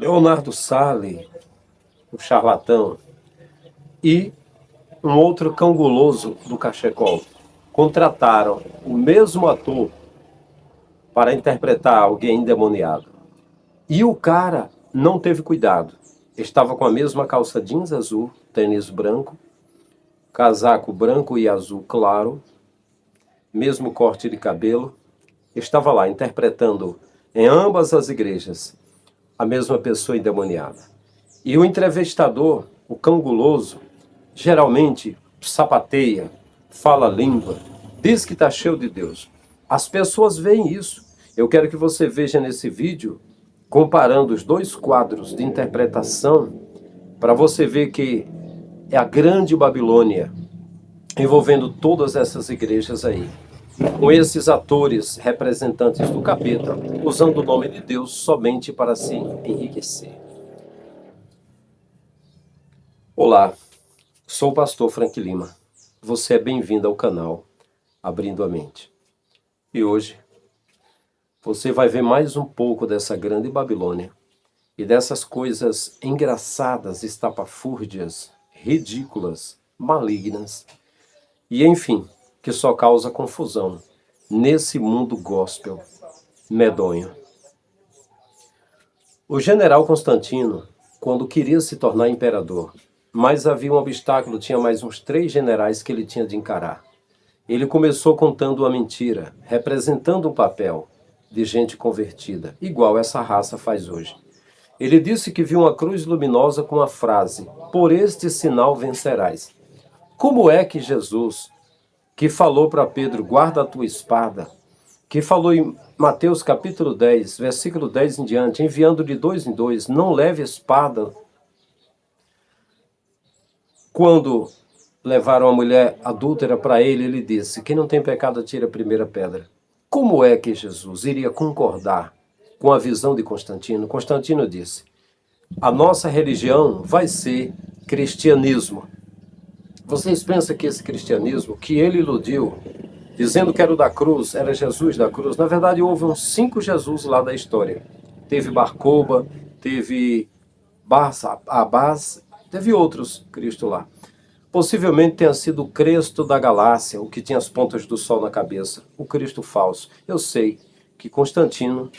Leonardo Sale, o charlatão, e um outro cão guloso do cachecol contrataram o mesmo ator para interpretar alguém endemoniado. E o cara não teve cuidado. Estava com a mesma calça jeans azul, tênis branco, casaco branco e azul claro, mesmo corte de cabelo. Estava lá interpretando em ambas as igrejas a mesma pessoa endemoniada. E o entrevistador, o cão guloso, geralmente sapateia, fala língua, diz que está cheio de Deus. As pessoas veem isso. Eu quero que você veja nesse vídeo, comparando os dois quadros de interpretação, para você ver que é a grande Babilônia, envolvendo todas essas igrejas aí, com esses atores representantes do capeta, usando o nome de Deus somente para se enriquecer. Olá, sou o pastor Frank Lima. Você é bem-vindo ao canal Abrindo a Mente. E hoje você vai ver mais um pouco dessa grande Babilônia e dessas coisas engraçadas, estapafúrdias, ridículas, malignas e, enfim, que só causa confusão nesse mundo gospel medonho. O general Constantino, quando queria se tornar imperador, mas havia um obstáculo, tinha mais uns 3 generais que ele tinha de encarar. Ele começou contando uma mentira, representando um papel de gente convertida, igual essa raça faz hoje. Ele disse que viu uma cruz luminosa com a frase: "Por este sinal vencerás". Como é que Jesus, que falou para Pedro, guarda a tua espada, que falou em Mateus capítulo 10, versículo 10 em diante, enviando de 2 em 2, não leve espada, quando levaram a mulher adúltera para ele, ele disse: quem não tem pecado atira a primeira pedra. Como é que Jesus iria concordar com a visão de Constantino? Constantino disse: a nossa religião vai ser cristianismo. Vocês pensam que esse cristianismo que ele iludiu, dizendo que era o da cruz, era Jesus da cruz? Na verdade, houve uns 5 Jesus lá da história. Teve Barcoba, teve Abás, teve outros Cristo lá. Possivelmente tenha sido o Cristo da galáxia, o que tinha as pontas do sol na cabeça, o Cristo falso. Eu sei que Constantino,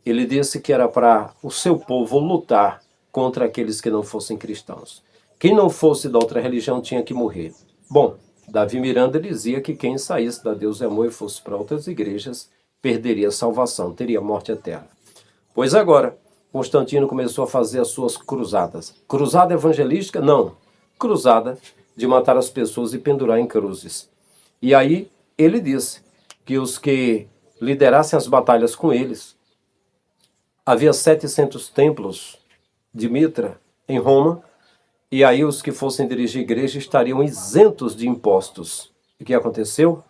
ele disse que era para o seu povo lutar contra aqueles que não fossem cristãos. Quem não fosse da outra religião tinha que morrer. Bom, Davi Miranda dizia que quem saísse da Deus é Amor e fosse para outras igrejas perderia a salvação, teria morte eterna. Pois agora, Constantino começou a fazer as suas cruzadas. Cruzada evangelística? Não. Cruzada de matar as pessoas e pendurar em cruzes. E aí ele disse que os que liderassem as batalhas com eles, havia 700 templos de Mitra em Roma, e aí os que fossem dirigir a igreja estariam isentos de impostos. E o que aconteceu?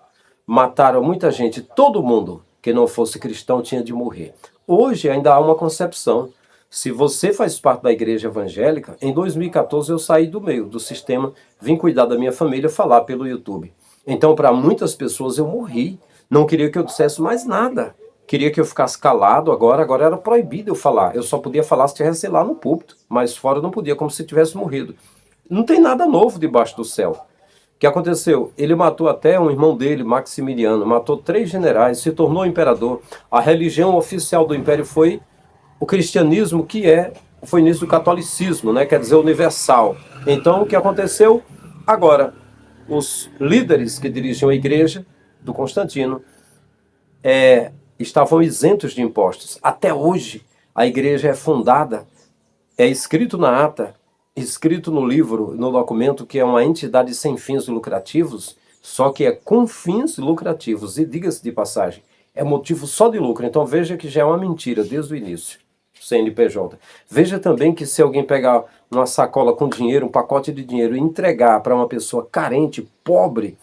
Mataram muita gente, todo mundo que não fosse cristão tinha de morrer. Hoje ainda há uma concepção. Se você faz parte da igreja evangélica, em 2014 eu saí do meio do sistema, vim cuidar da minha família, falar pelo YouTube. Então, para muitas pessoas eu morri, não queria que eu dissesse mais nada. Queria que eu ficasse calado agora era proibido eu falar. Eu só podia falar se estivesse lá no púlpito, mas fora eu não podia, como se tivesse morrido. Não tem nada novo debaixo do céu. O que aconteceu? Ele matou até um irmão dele, Maximiliano, matou 3 generais, se tornou imperador. A religião oficial do império foi o cristianismo, que foi início do catolicismo, né? Quer dizer, universal. Então, o que aconteceu? Agora, os líderes que dirigiam a igreja do Constantino estavam isentos de impostos. Até hoje, a igreja é fundada, é escrito na ata, escrito no livro, no documento, que é uma entidade sem fins lucrativos, só que é com fins lucrativos. E diga-se de passagem, é motivo só de lucro. Então veja que já é uma mentira desde o início. CNPJ. Veja também que se alguém pegar uma sacola com dinheiro, um pacote de dinheiro e entregar para uma pessoa carente, pobre,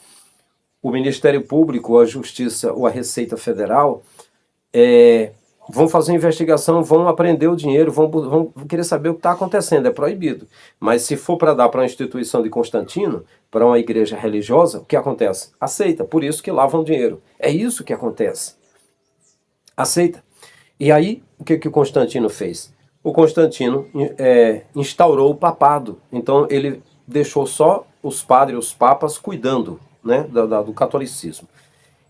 o Ministério Público, a Justiça ou a Receita Federal vão fazer uma investigação, vão apreender o dinheiro, vão querer saber o que está acontecendo, é proibido. Mas se for para dar para uma instituição de Constantino, para uma igreja religiosa, o que acontece? Aceita, por isso que lavam dinheiro. É isso que acontece. Aceita. E aí, o que o Constantino fez? o Constantino instaurou o papado. Então ele deixou só os padres, os papas, cuidando, né, do catolicismo.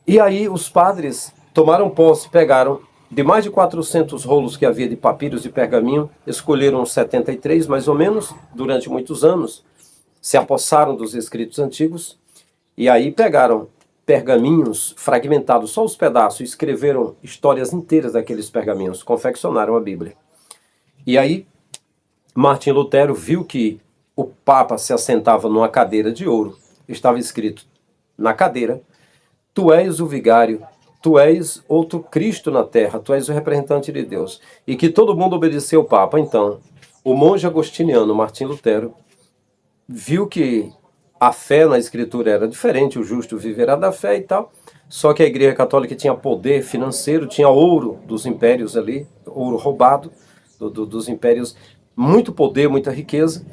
E aí os padres tomaram posse, pegaram de mais de 400 rolos que havia de papiros e pergaminho, escolheram 73 mais ou menos, durante muitos anos, se apossaram dos escritos antigos, e aí pegaram pergaminhos fragmentados, só os pedaços, e escreveram histórias inteiras daqueles pergaminhos, confeccionaram a Bíblia. E aí Martim Lutero viu que o Papa se assentava numa cadeira de ouro, estava escrito na cadeira: tu és o vigário, tu és outro Cristo na terra, tu és o representante de Deus. E que todo mundo obedeceu ao Papa. Então, o monge agostiniano Martim Lutero viu que a fé na Escritura era diferente, o justo viverá da fé e tal. Só que a Igreja Católica tinha poder financeiro, tinha ouro dos impérios ali, ouro roubado dos impérios, muito poder, muita riqueza.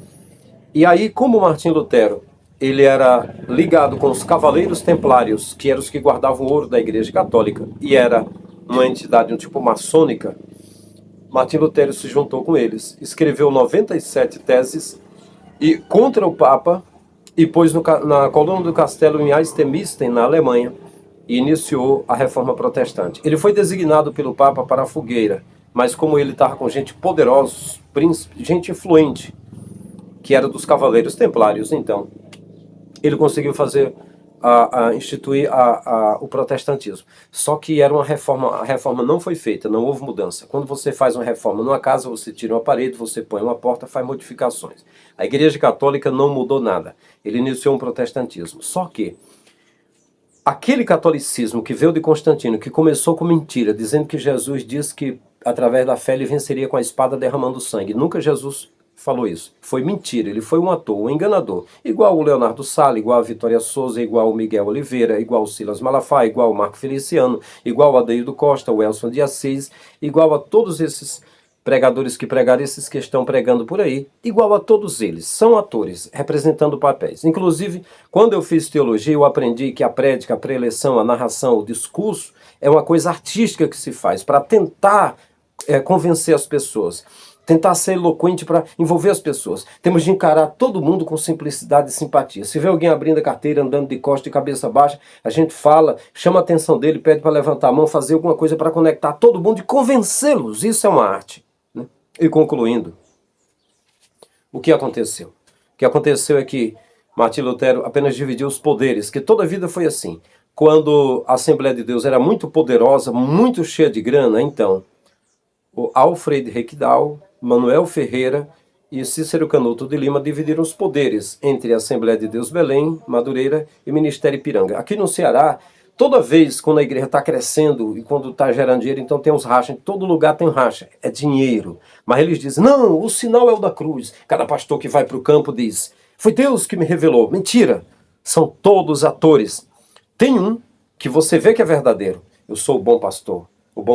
E aí, como Martim Lutero ele era ligado com os cavaleiros templários, que eram os que guardavam o ouro da Igreja Católica, e era uma entidade, um tipo maçônica, Martim Lutero se juntou com eles, escreveu 97 teses e contra o Papa, e pôs na coluna do castelo em Einstemisten, na Alemanha, e iniciou a Reforma Protestante. Ele foi designado pelo Papa para a fogueira, mas como ele estava com gente poderosa, gente influente, que era dos cavaleiros templários, então ele conseguiu instituir o protestantismo. Só que era uma reforma, a reforma não foi feita, não houve mudança. Quando você faz uma reforma numa casa, você tira uma parede, você põe uma porta, faz modificações. A Igreja Católica não mudou nada. Ele iniciou um protestantismo. Só que aquele catolicismo que veio de Constantino, que começou com mentira, dizendo que Jesus disse que através da fé ele venceria com a espada derramando sangue. Nunca Jesus falou isso. Foi mentira, ele foi um ator, um enganador. Igual o Leonardo Sala, igual a Vitória Souza, igual o Miguel Oliveira, igual o Silas Malafaia, igual o Marco Feliciano, igual o Adeildo Costa, o Elson de Assis, igual a todos esses pregadores que pregaram, esses que estão pregando por aí, igual a todos eles. São atores, representando papéis. Inclusive, quando eu fiz teologia, eu aprendi que a prédica, a preleção, a narração, o discurso é uma coisa artística que se faz para tentar convencer as pessoas. Tentar ser eloquente para envolver as pessoas. Temos de encarar todo mundo com simplicidade e simpatia. Se vê alguém abrindo a carteira, andando de costas e cabeça baixa, a gente fala, chama a atenção dele, pede para levantar a mão, fazer alguma coisa para conectar todo mundo e convencê-los. Isso é uma arte. Né? E concluindo, o que aconteceu? O que aconteceu é que Martim Lutero apenas dividiu os poderes, que toda a vida foi assim. Quando a Assembleia de Deus era muito poderosa, muito cheia de grana, então, o Alfred Reckdal, Manuel Ferreira e Cícero Canuto de Lima dividiram os poderes entre a Assembleia de Deus Belém, Madureira e Ministério Ipiranga. Aqui no Ceará, toda vez quando a igreja está crescendo e quando está gerando dinheiro, então tem uns rachas, em todo lugar tem racha, é dinheiro. Mas eles dizem, não, o sinal é o da cruz. Cada pastor que vai para o campo diz, foi Deus que me revelou. Mentira, são todos atores. Tem um que você vê que é verdadeiro. Eu sou o bom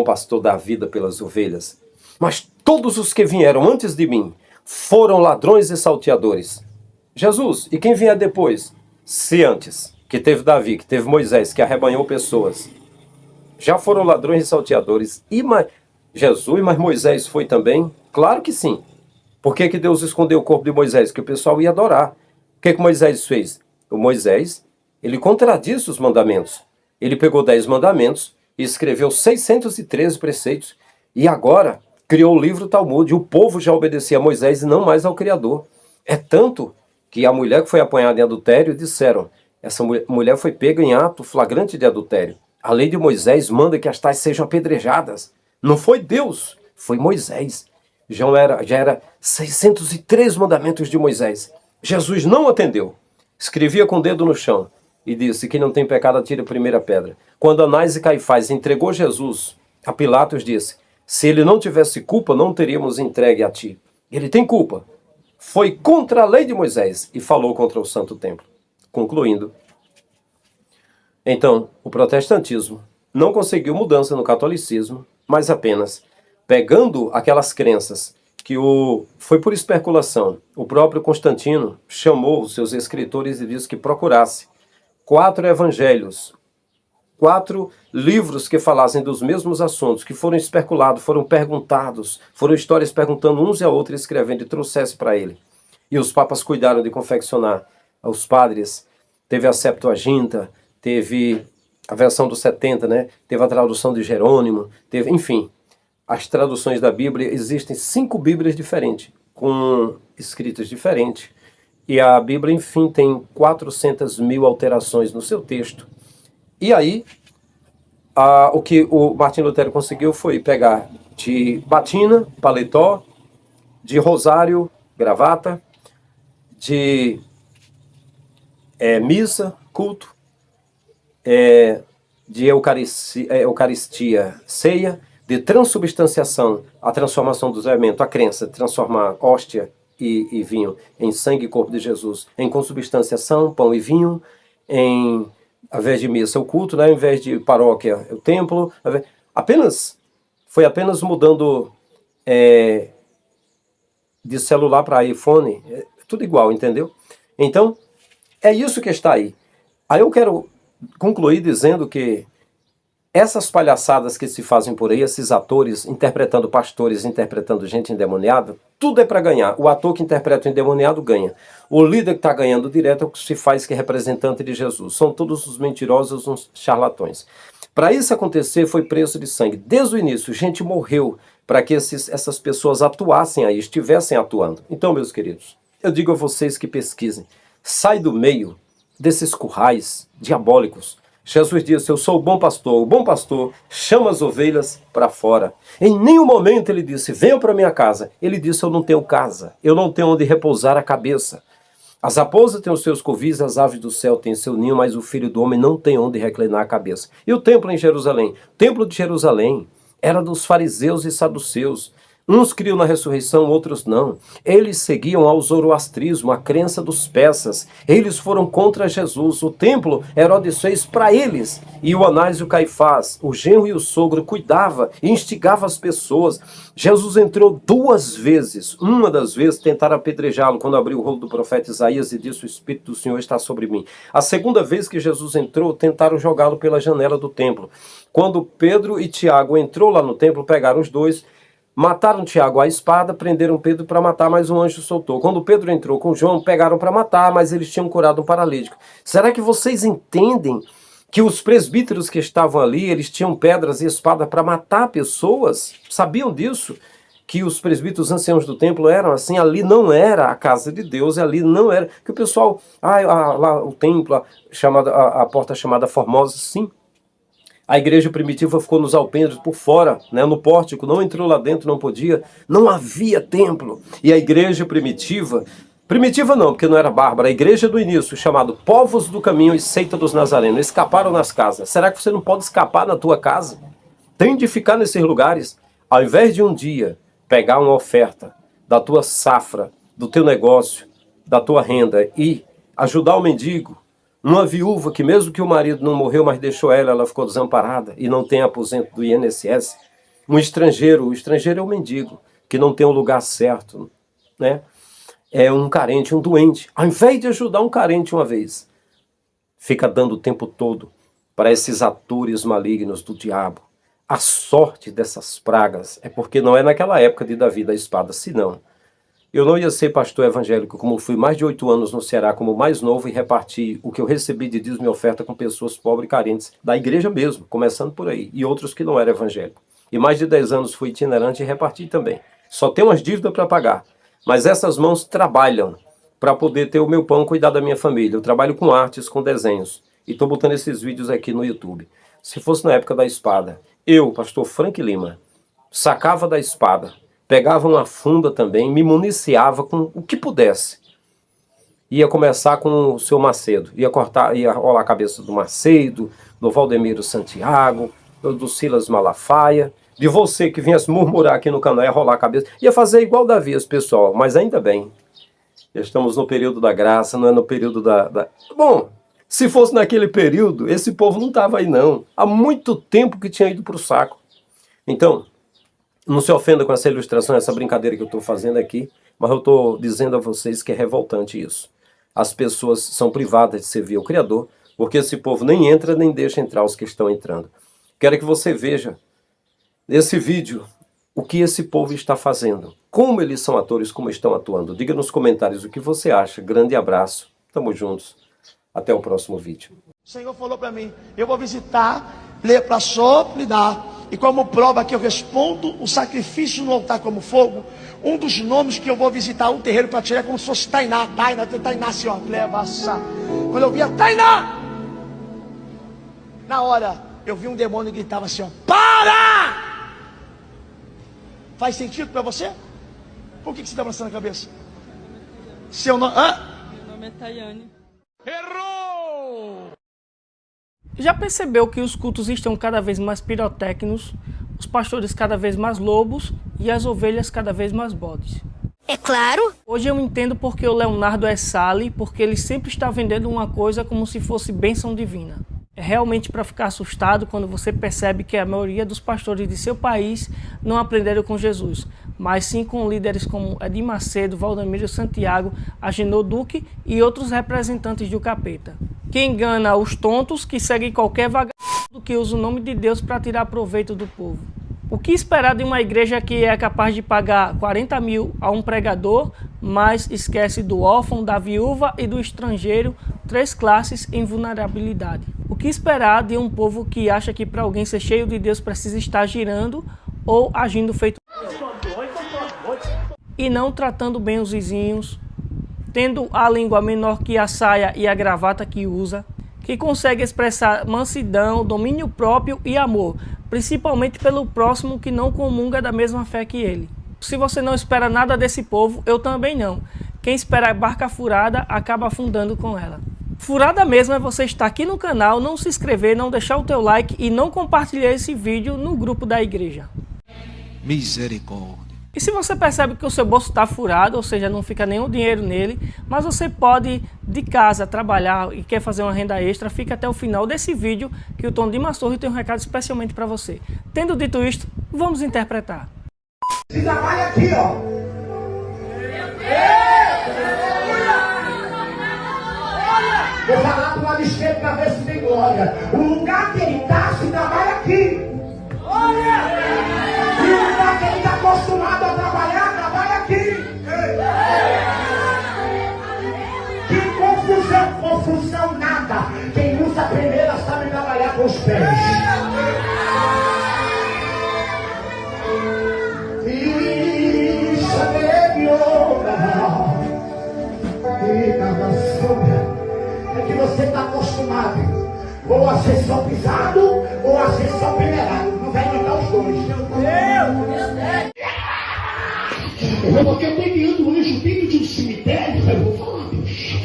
pastor dá a vida pelas ovelhas. Mas todos os que vieram antes de mim foram ladrões e salteadores. Jesus, e quem vier depois? Se antes, que teve Davi, que teve Moisés, que arrebanhou pessoas, já foram ladrões e salteadores. Jesus, mas Moisés foi também? Claro que sim. Por que Deus escondeu o corpo de Moisés? Que o pessoal ia adorar. O que Moisés fez? O Moisés, ele contradisse os mandamentos. Ele pegou 10 mandamentos e escreveu 613 preceitos. E agora criou o livro Talmud. O povo já obedecia a Moisés e não mais ao Criador. É tanto que a mulher que foi apanhada em adultério, disseram, essa mulher foi pega em ato flagrante de adultério. A lei de Moisés manda que as tais sejam apedrejadas. Não foi Deus, foi Moisés. Já era 603 mandamentos de Moisés. Jesus não atendeu. Escrevia com o dedo no chão e disse, quem não tem pecado atire a primeira pedra. Quando Anás e Caifás entregou Jesus a Pilatos, disse, se ele não tivesse culpa, não teríamos entregue a ti. Ele tem culpa. Foi contra a lei de Moisés e falou contra o Santo Templo. Concluindo, então, o protestantismo não conseguiu mudança no catolicismo, mas apenas pegando aquelas crenças que foi por especulação. O próprio Constantino chamou os seus escritores e disse que procurasse 4 evangelhos 4 livros que falassem dos mesmos assuntos, que foram especulados, foram perguntados, foram histórias perguntando uns a outros, escrevendo e trouxesse para ele. E os papas cuidaram de confeccionar. Os padres, teve a Septuaginta, teve a versão dos 70, né? Teve a tradução de Jerônimo, teve, enfim, as traduções da Bíblia. Existem 5 Bíblias diferentes, com escritas diferentes. E a Bíblia, enfim, tem 400.000 alterações no seu texto. E aí, o que o Martinho Lutero conseguiu foi pegar de batina, paletó, de rosário, gravata, de missa, culto, de Eucaristia, ceia, de transubstanciação, a transformação dos elementos, a crença, transformar hóstia e vinho em sangue e corpo de Jesus, em consubstanciação, pão e vinho, ao invés de missa, o culto, né? Ao invés de paróquia, o templo. Foi apenas mudando de celular para iPhone, tudo igual, entendeu? Então, é isso que está aí. Aí eu quero concluir dizendo que essas palhaçadas que se fazem por aí, esses atores interpretando pastores, interpretando gente endemoniada, tudo é para ganhar. O ator que interpreta o endemoniado ganha. O líder que está ganhando direto é o que se faz que é representante de Jesus. São todos os mentirosos, uns charlatões. Para isso acontecer, foi preço de sangue. Desde o início, gente morreu para que essas pessoas atuassem aí, estivessem atuando. Então, meus queridos, eu digo a vocês que pesquisem. Sai do meio desses currais diabólicos. Jesus disse, eu sou o bom pastor chama as ovelhas para fora. Em nenhum momento ele disse, venham para minha casa. Ele disse, eu não tenho casa, eu não tenho onde repousar a cabeça. As raposas têm os seus covis, as aves do céu têm seu ninho, mas o Filho do Homem não tem onde reclinar a cabeça. E o templo em Jerusalém? O templo de Jerusalém era dos fariseus e saduceus. Uns criam na ressurreição, outros não. Eles seguiam ao zoroastrismo, a crença dos persas. Eles foram contra Jesus. O templo, Herodes fez para eles. E o Anás e o Caifás, o genro e o sogro, cuidava e instigava as pessoas. Jesus entrou 2 vezes. Uma das vezes tentaram apedrejá-lo quando abriu o rolo do profeta Isaías e disse, o Espírito do Senhor está sobre mim. A segunda vez que Jesus entrou, tentaram jogá-lo pela janela do templo. Quando Pedro e Tiago entrou lá no templo, pegaram os dois, mataram Tiago à espada, prenderam Pedro para matar, mas um anjo soltou. Quando Pedro entrou com João, pegaram para matar, mas eles tinham curado um paralítico. Será que vocês entendem que os presbíteros que estavam ali, eles tinham pedras e espada para matar pessoas? Sabiam disso? Que os presbíteros anciãos do templo eram assim, ali não era a casa de Deus, ali não era... Que o pessoal, lá o templo, a porta chamada Formosa, sim. A igreja primitiva ficou nos alpendres por fora, né, no pórtico, não entrou lá dentro, não podia, não havia templo. E a igreja primitiva não, porque não era bárbara, a igreja do início, chamado Povos do Caminho e Seita dos Nazarenos, escaparam nas casas. Será que você não pode escapar na tua casa? Tem de ficar nesses lugares, ao invés de um dia pegar uma oferta da tua safra, do teu negócio, da tua renda e ajudar o mendigo, uma viúva que mesmo que o marido não morreu, mas deixou ela ficou desamparada e não tem aposento do INSS. O estrangeiro é um mendigo, que não tem um lugar certo, né? É um carente, um doente. Ao invés de ajudar um carente uma vez, fica dando o tempo todo para esses atores malignos do diabo. A sorte dessas pragas é porque não é naquela época de Davi da espada, senão eu não ia ser pastor evangélico, como fui mais de 8 anos no Ceará, como mais novo, e reparti o que eu recebi de dízimo e oferta com pessoas pobres e carentes, da igreja mesmo, começando por aí, e outros que não eram evangélicos. E mais de 10 anos fui itinerante e reparti também. Só tenho umas dívidas para pagar, mas essas mãos trabalham para poder ter o meu pão e cuidar da minha família. Eu trabalho com artes, com desenhos, e estou botando esses vídeos aqui no YouTube. Se fosse na época da espada, eu, pastor Frank Lima, sacava da espada, pegava uma funda também, me municiava com o que pudesse. Ia começar com o seu Macedo, ia rolar a cabeça do Macedo, do Valdemiro Santiago, do Silas Malafaia, de você que vinha se murmurar aqui no canal, ia rolar a cabeça, ia fazer igual Davi, esse pessoal, mas ainda bem, estamos no período da graça, não é no período Bom, se fosse naquele período, esse povo não estava aí não, há muito tempo que tinha ido para o saco. Então, não se ofenda com essa ilustração, essa brincadeira que eu estou fazendo aqui, mas eu estou dizendo a vocês que é revoltante isso. As pessoas são privadas de servir ao Criador Porque esse povo nem entra, nem deixa entrar os que estão entrando. Quero que você veja nesse vídeo o que esse povo está fazendo. Como eles são atores, como estão atuando. Diga nos comentários o que você acha. Grande abraço. Tamo juntos. Até o próximo vídeo. O Senhor falou para mim, eu vou visitar, ler para soprar, e como prova que eu respondo o sacrifício no altar como fogo, um dos nomes que eu vou visitar um terreiro para tirar é como se fosse Tainá, assim ó, quando eu via Tainá, na hora eu vi um demônio que gritava assim ó, para! Faz sentido para você? Por que você está balançando a cabeça? Seu nome... Meu nome é Tayane. Errou! Já percebeu que os cultos estão cada vez mais pirotécnicos, os pastores cada vez mais lobos e as ovelhas cada vez mais bodes? É claro. Hoje eu entendo porque o Leonardo é Sally, porque ele sempre está vendendo uma coisa como se fosse bênção divina. É realmente para ficar assustado quando você percebe que a maioria dos pastores de seu país não aprenderam com Jesus, mas sim com líderes como Edir Macedo, Valdemiro Santiago, Agenor Duque e outros representantes do capeta. Que engana os tontos que seguem qualquer vagabundo que usa o nome de Deus para tirar proveito do povo. O que esperar de uma igreja que é capaz de pagar 40 mil a um pregador, mas esquece do órfão, da viúva e do estrangeiro, 3 classes em vulnerabilidade? O que esperar de um povo que acha que para alguém ser cheio de Deus precisa estar girando ou agindo feito e não tratando bem os vizinhos, tendo a língua menor que a saia e a gravata que usa, que consegue expressar mansidão, domínio próprio e amor, principalmente pelo próximo que não comunga da mesma fé que ele? Se você não espera nada desse povo, eu também não. Quem espera barca furada acaba afundando com ela. Furada mesmo é você estar aqui no canal, não se inscrever, não deixar o teu like e não compartilhar esse vídeo no grupo da igreja. Misericórdia. E se você percebe que o seu bolso está furado, ou seja, não fica nenhum dinheiro nele, mas você pode de casa trabalhar e quer fazer uma renda extra, fica até o final desse vídeo que o Tom Dimas Torres tem um recado especialmente para você. Tendo dito isto, vamos interpretar. Se trabalha aqui, ó. Vou falar pro lado esquerdo para ver se tem glória. O lugar que ele está se trabalha aqui. E o lugar que ele está acostumado a trabalhar, trabalha aqui. Que confusão nada. Quem usa a primeira sabe trabalhar com os pés. É que você está acostumado ou a ser só pisado ou a ser só peneirado. Não vai aguentar os dois. Meu Deus! Porque eu tenho um anjo dentro de um cemitério. Eu vou falar, bicho.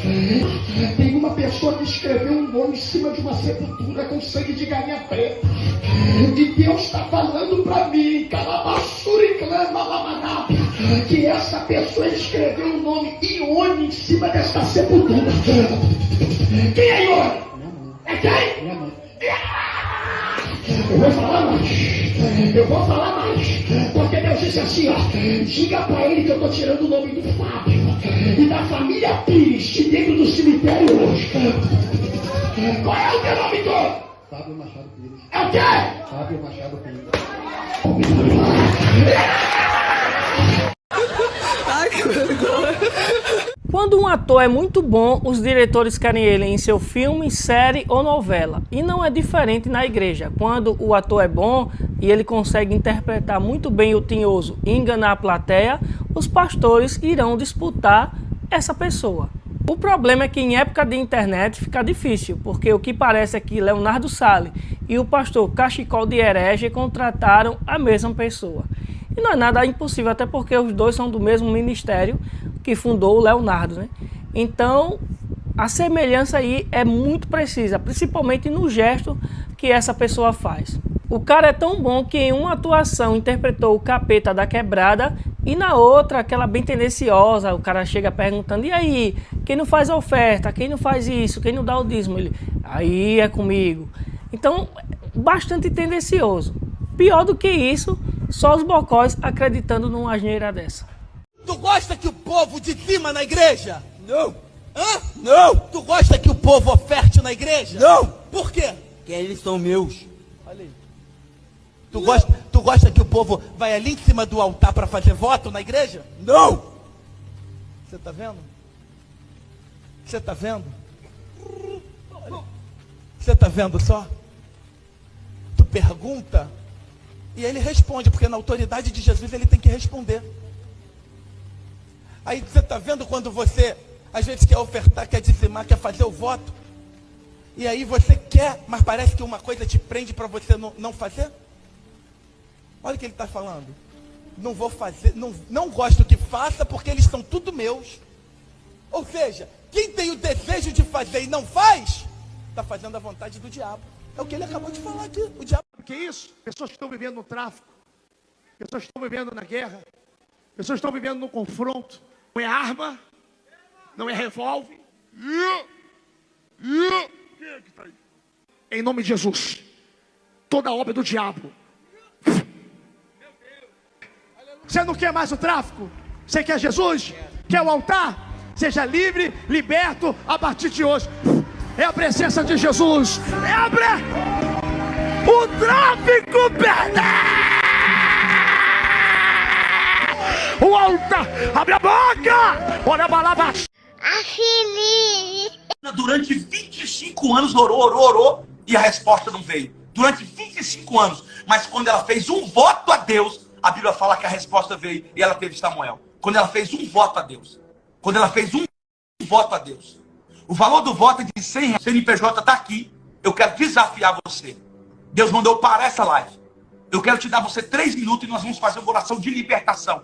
Tem uma pessoa que escreveu um nome em cima de uma sepultura com sangue de galinha preta. E Deus está falando para mim, calabassura e clama lamanada, que essa pessoa escreveu o nome Ione em cima dessa sepultura. Quem é Ione? É quem? Minha mãe. Eu vou falar mais. Porque Deus disse assim, ó, diga pra ele que eu tô tirando o nome do Fábio e da família Pires de dentro do cemitério hoje. Qual é o teu nome todo? Fábio Machado Pires. É o quê? Fábio Machado Pires. Quando um ator é muito bom, os diretores querem ele em seu filme, série ou novela. E não é diferente na igreja. Quando o ator é bom e ele consegue interpretar muito bem o tinhoso e enganar a plateia, os pastores irão disputar essa pessoa. O problema é que em época de internet fica difícil, porque o que parece é que Leonardo Sally e o pastor Cachicol de Herege contrataram a mesma pessoa. E não é nada impossível, até porque os dois são do mesmo ministério que fundou o Leonardo, né? Então, a semelhança aí é muito precisa, principalmente no gesto que essa pessoa faz. O cara é tão bom que em uma atuação interpretou o capeta da quebrada e na outra, aquela bem tendenciosa, o cara chega perguntando, e aí, quem não faz a oferta, quem não faz isso, quem não dá o dízimo? Ele, aí é comigo. Então, bastante tendencioso. Pior do que isso, só os bocós acreditando numa asneira dessa. Tu gosta que o povo te dima na igreja? Não. Hã? Não! Tu gosta que o povo oferte na igreja? Não! Por quê? Porque eles são meus. Olha aí. Tu gosta que o povo vai ali em cima do altar para fazer voto na igreja? Não! Você tá vendo? Você tá vendo? Você tá vendo só? Tu pergunta e ele responde, porque na autoridade de Jesus ele tem que responder. Aí você tá vendo quando você às vezes quer ofertar, quer dizimar, quer fazer o voto, e aí você quer, mas parece que uma coisa te prende para você não fazer? Olha o que ele está falando. Não vou fazer, não gosto que faça, porque eles são tudo meus. Ou seja, quem tem o desejo de fazer e não faz, está fazendo a vontade do diabo. É o que ele acabou de falar aqui. O diabo. O que é isso? Pessoas que estão vivendo no tráfico, pessoas que estão vivendo na guerra, pessoas que estão vivendo no confronto. Não é arma, não é revólver. Quem é que está aí? Em nome de Jesus, toda obra do diabo. Você não quer mais o tráfico? Você quer Jesus? Quer o altar? Seja livre, liberto a partir de hoje. É a presença de Jesus. Abre o tráfico, perdeu! O altar, abre a boca! Olha a palavra. A Fili. Durante 25 anos orou e a resposta não veio. Durante 25 anos. Mas quando ela fez um voto a Deus, a Bíblia fala que a resposta veio e ela teve Samuel. Quando ela fez um voto a Deus. Quando ela fez um voto a Deus. O valor do voto é de 100 reais. O CNPJ está aqui. Eu quero desafiar você. Deus mandou parar essa live. Eu quero te dar você 3 minutos e nós vamos fazer uma oração de libertação.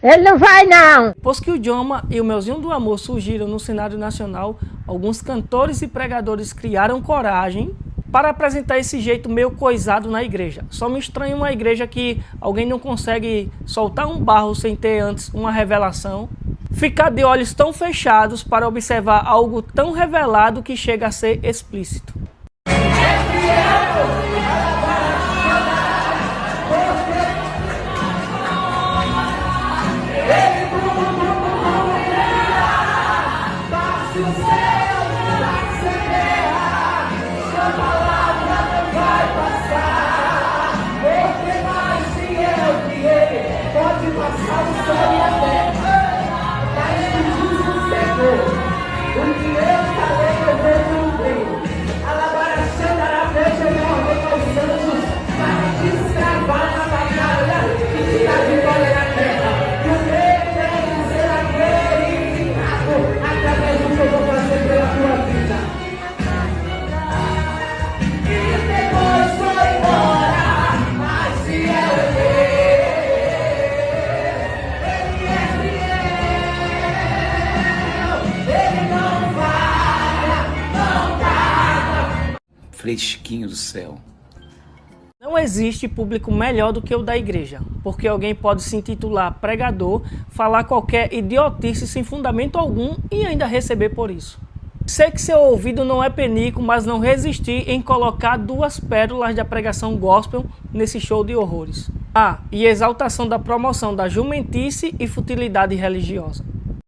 Ele não vai, não. Pois que o Djoma e o Melzinho do Amor surgiram no cenário nacional, alguns cantores e pregadores criaram coragem para apresentar esse jeito meio coisado na igreja. Só me estranha uma igreja que alguém não consegue soltar um barro sem ter antes uma revelação, ficar de olhos tão fechados para observar algo tão revelado que chega a ser explícito. Fresquinho do céu. Não existe público melhor do que o da igreja, porque alguém pode se intitular pregador, falar qualquer idiotice sem fundamento algum e ainda receber por isso. Sei que seu ouvido não é penico, mas não resisti em colocar 2 pérolas da pregação gospel nesse show de horrores. E exaltação da promoção da jumentice e futilidade religiosa.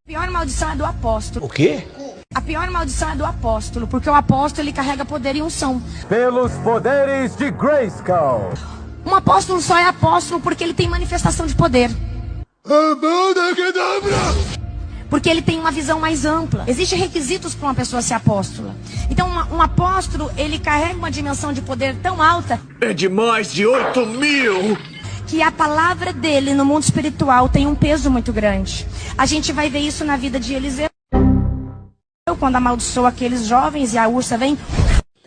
A pior maldição é do apóstolo. O quê? A pior maldição é do apóstolo, porque o apóstolo ele carrega poder e unção. Pelos poderes de Grayskull. Um apóstolo só é apóstolo porque ele tem manifestação de poder. Porque ele tem uma visão mais ampla. Existem requisitos para uma pessoa ser apóstola. Então um apóstolo, ele carrega uma dimensão de poder tão alta. É de mais de 8.000. Que a palavra dele no mundo espiritual tem um peso muito grande. A gente vai ver isso na vida de Eliseu. Quando amaldiçoa aqueles jovens e a ursa vem.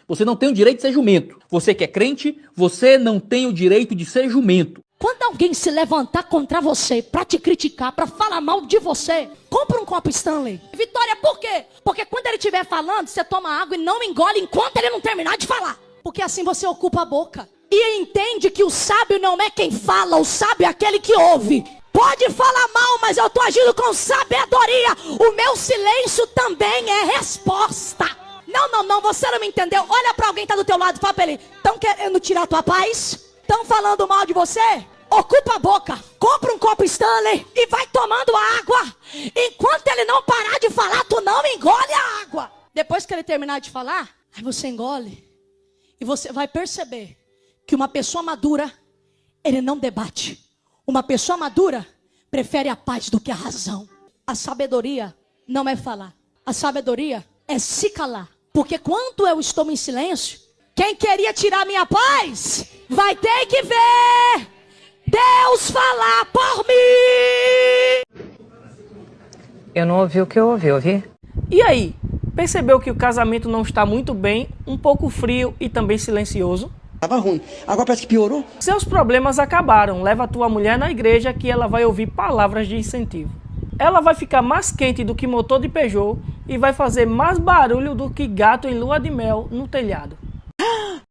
Você não tem o direito de ser jumento. Você que é crente, você não tem o direito de ser jumento. Quando alguém se levantar contra você, pra te criticar, pra falar mal de você, compra um copo Stanley. Vitória, por quê? Porque quando ele estiver falando, você toma água e não engole enquanto ele não terminar de falar. Porque assim você ocupa a boca. E entende que o sábio não é quem fala, o sábio é aquele que ouve. Pode falar mal, mas eu tô agindo com sabedoria. O meu silêncio também é resposta. Não, você não me entendeu. Olha pra alguém que tá do teu lado e fala pra ele: estão querendo tirar tua paz? Estão falando mal de você? Ocupa a boca, compra um copo Stanley e vai tomando água. Enquanto ele não parar de falar, tu não engole. ele terminar de falar, aí você engole e você vai perceber que uma pessoa madura, ele não debate. Uma pessoa madura prefere a paz do que a razão. A sabedoria não é falar. A sabedoria é se calar. Porque quando eu estou em silêncio, quem queria tirar minha paz vai ter que ver Deus falar por mim. Eu não ouvi o que eu ouvi? E aí, percebeu que o casamento não está muito bem, um pouco frio e também silencioso? Tava ruim, agora parece que piorou. Seus problemas acabaram, leva a tua mulher na igreja que ela vai ouvir palavras de incentivo. Ela vai ficar mais quente do que motor de Peugeot e vai fazer mais barulho do que gato em lua de mel no telhado.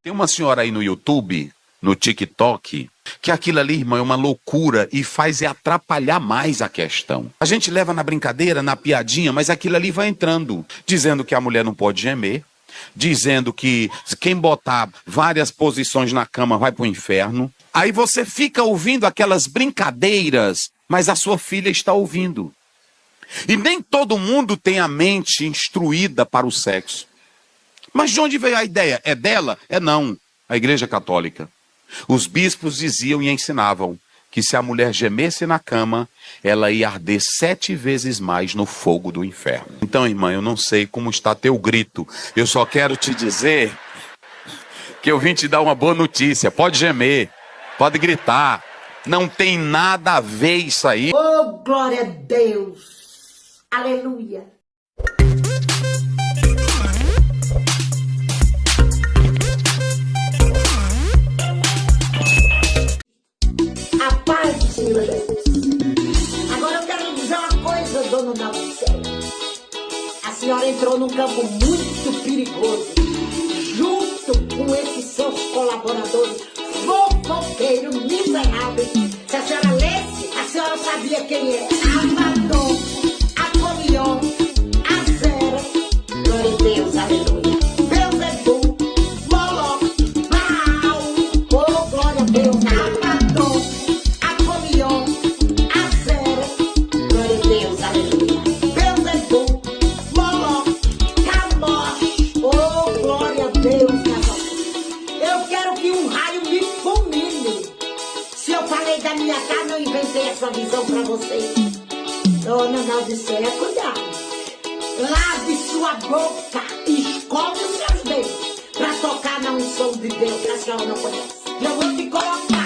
Tem uma senhora aí no YouTube, no TikTok, que aquilo ali, irmão, é uma loucura e faz atrapalhar mais a questão. A gente leva na brincadeira, na piadinha, mas aquilo ali vai entrando, dizendo que a mulher não pode gemer, dizendo que quem botar várias posições na cama vai pro inferno. Aí você fica ouvindo aquelas brincadeiras, mas a sua filha está ouvindo. E nem todo mundo tem a mente instruída para o sexo. Mas de onde veio a ideia? É dela? É não. A Igreja Católica. Os bispos diziam e ensinavam que se a mulher gemesse na cama, ela ia arder 7 vezes mais no fogo do inferno. Então, irmã, eu não sei como está teu grito. Eu só quero te dizer que eu vim te dar uma boa notícia. Pode gemer, pode gritar. Não tem nada a ver isso aí. Oh, glória a Deus. Aleluia. A paz do Senhor Jesus. Agora eu quero dizer uma coisa, dona Nalcéia. A senhora entrou num campo muito perigoso, junto com esses seus colaboradores fofoqueiros, miseráveis. Se a senhora lesse, a senhora sabia quem é. Abaddon, Apolion, Azera, glória a Deus, aleluia. Beelzebub, Moloch, Baal, oh glória a Deus, Abaddon, Apolion, Azera, glória a Deus, aleluia. Beelzebub, Moloch, Camosh, oh glória a Deus, eu quero que um raio me fulmine. Se eu falei da minha casa, eu inventei essa visão pra vocês. Dona Nalcéia, cuidado. Lave sua boca e escove os seus dedos pra tocar na unção de Deus que a senhora não conhece. Eu vou te colocar